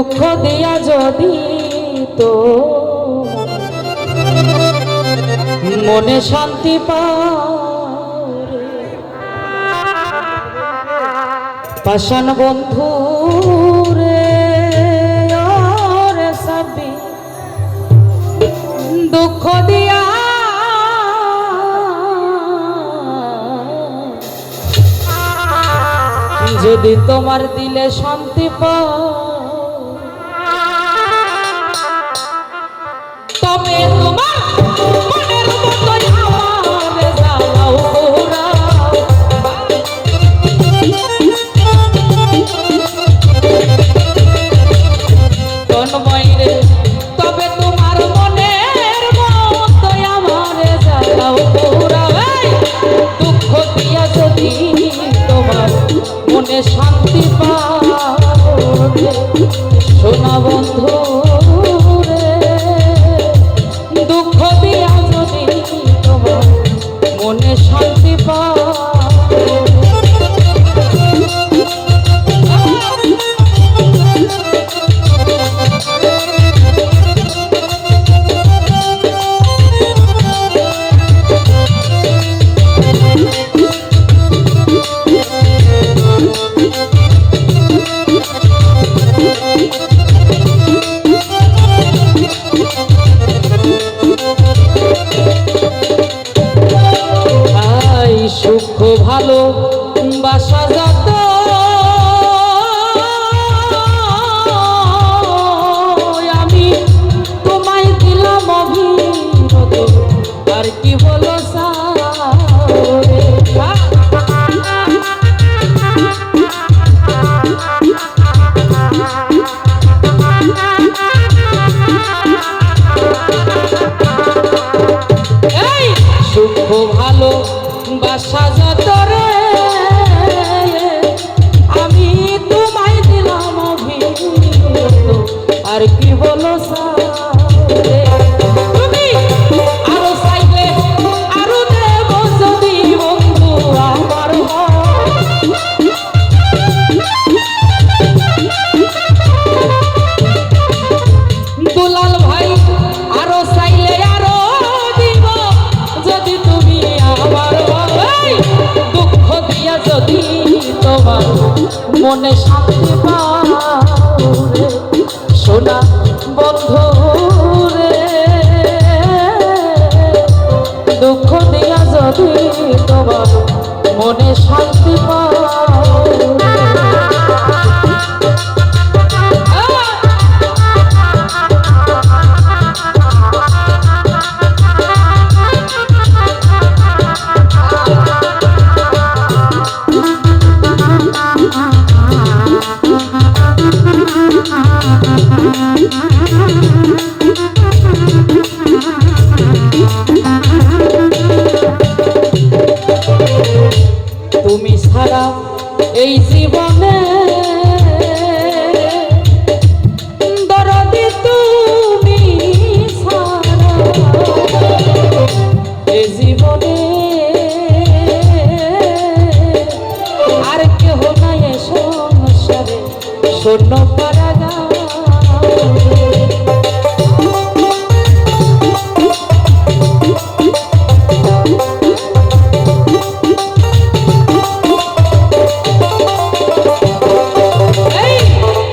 দুঃখ দিয়া যদি তো মনে শান্তি পারে পাষাণ বন্ধু রে ওরে সবই দুঃখ দিয়া যদি তোমার দিলে শান্তি পাও তবে তোমার মনের মতোই আমার জ্বালাও পোড়াও তন্ময় রে তবে তোমার মনের মতোই আমার জ্বালাও পোড়াও দুঃখ দিয়া যদি তোমার মনে শান্তি পাবে সোনা বন্ধু রে দুঃখ দিয়া যদি তোমার মনে শান্তি পাবে সুখ ভালো বাসা যত আমি তোমায় দিলাম অভিরত আর কি বলো সারে এই সুখ ভালো বাসা যত রে আমি তোমায় দিলাম অভিরত আর কি বলো সারে তুমি আরো চাইলে আরো দেব যদি বন্ধু আমার দুলাল ভাই আরো চাইলে আরো দিব যদি তুমি আমার দুঃখ দিয়া যদি তোমার মনে শান্তি পাও রে সোনা বন্ধু রে দুঃখ দিয়া যদি তোমার মনে শান্তি পাও তুমি ছাড়া এই জীবনে দরদি তুমি ছাড়া এই জীবনে আর কেহ নাই এ সংসারে শূন্য পারাগা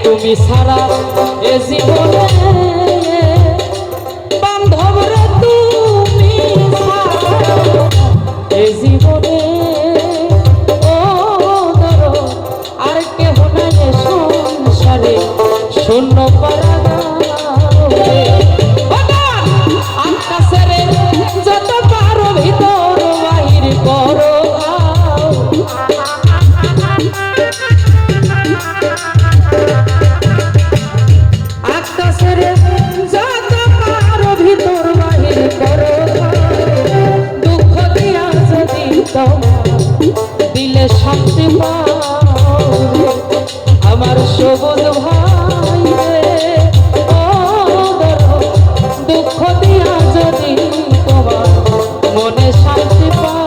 তুমি ছাড়া এ জীবনে বান্ধব রে তুমি ছাড়া এ জীবনে ও ধরো আর কেহ নাই এ সংসারে শূন্য পারাগা আকাশের যত পারো ভিতর বাহির করো দিলে শান্তি পাও আমার সবুজ ভাই রে ও দুঃখ দিয়া যদি তোমার মনে শান্তি পাও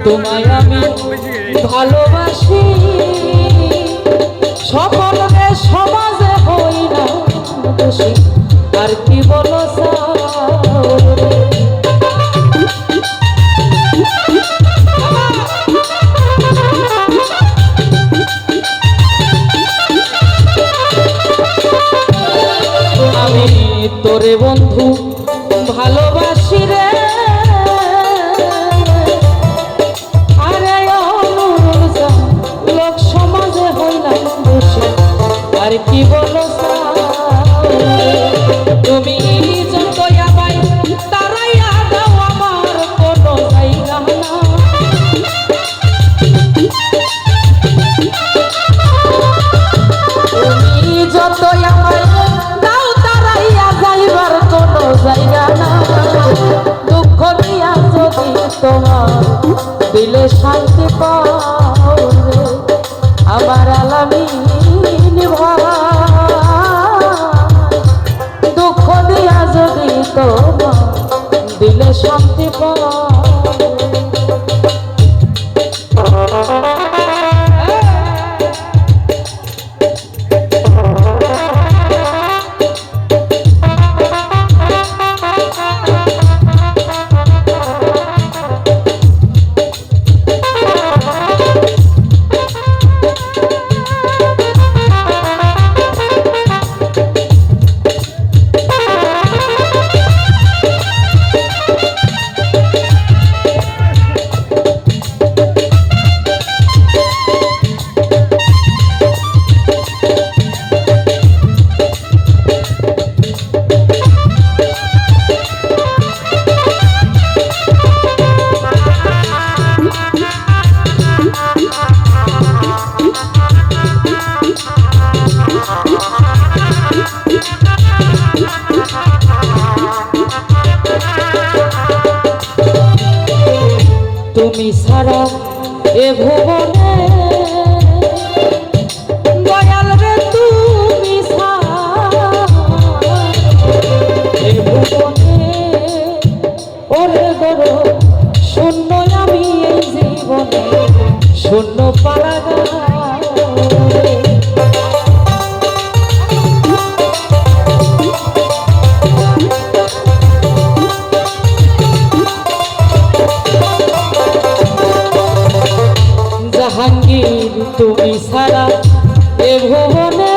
তোমায় আমি ভালোবাসি, সকলে সমাজে হই না দোষী, আর কি বলো আমি তোরে বন্ধু ভালোবাসি রে, লোক সমাজে হইলাম দোষী, আর কি বলো তুমি যত আমায় তারাইয়া দাও, আমার কোনো জায়গা না। তুমি যত আমায় দাও তারাইয়া যাইবার কোনো জায়গা না। দুঃখ দিয়া যদি তোমার দিলে শান্তি পাও রে, আমার আলামিন ভাই, দুঃখ দিয়া যদি তোমার দিলে শান্তি পাও। তুমি ছাড়া এ ভুবনে দয়াল রে, তুমি ছাড়া এ ভুবনে ওরে গরো শূন্য, আমি এই জীবনে শূন্য পাড়াগা। জাহাঙ্গীর তুমি ছাড়া এ ভুবনে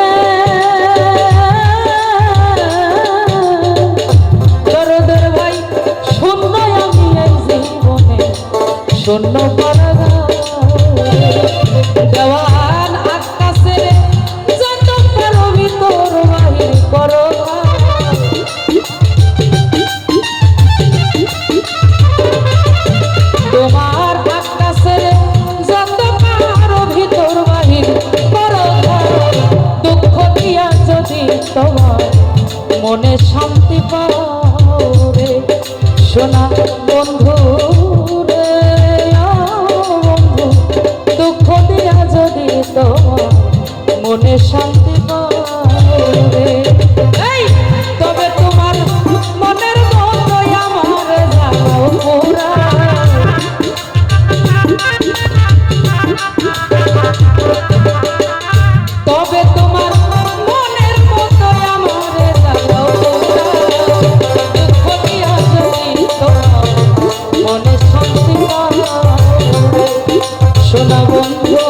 দরদের ভাই শূন্য, আমি এই জীবনে শূন্য পাড়াগা। দেওয়ান আকাশের যত পারো ভিতর বাহির করো, তোমার আকাশের যত পারো ভিতর বাহির করো। দুঃখ দিয়া যদি তোমার মনে শান্তি পাও রে, সোনা বন্ধু রে, বন্ধু দুঃখ দিয়া যদি তোমার মনে শান্তি পাও রে, তবে তোমার মনের মতো আমার জানাও পুরা। তবে তোমার মনের মতো আমার জানাও পুরা, দুঃখ দিয়া যদি তোমার মনে শান্তি পাও সোনা বন্ধু।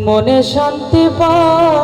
মনে শান্তি পায়।